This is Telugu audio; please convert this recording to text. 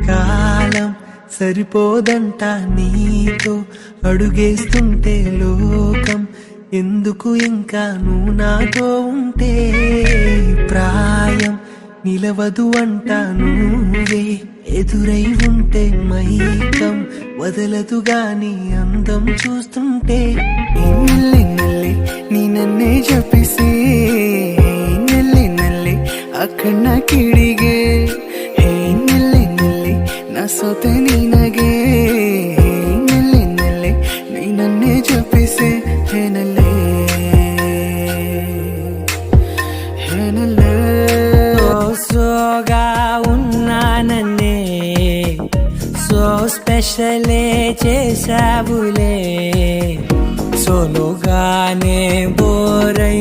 కాలం సరిపోదంట నీతో అడుగేస్తుంటే లోకం ఎందుకు ఇంకా నువ్వు నాతో ఉంటే ప్రాయం నిలవదు అంట నువ్వే ఎదురై ఉంటే మైకం వదలదు గాని అందం చూస్తుంటే నల్లి నల్లి నీ నన్నే ಜಪಿಸಿ ನಲ್ಲೆ ನಲ್ಲೆ ಅಕ್ಕಣ್ಣ ಕಿಡಿಗೆ ಹೇ ನಲ್ಲೆ ನಲ್ಲೆ ನಾ ಸೋತೆ ನಿನಗೆ ನಲ್ಲೆ ನಲ್ಲೆ ನೀ ನನ್ನೇ ಜಪಿಸಿ ಹೇ ನಲ್ಲೆ ಹೇ ನಲ್ಲೆ సోగా ఉన్నానన్నే సో స్పెషలే చేసావులే సోలోగానే బోరై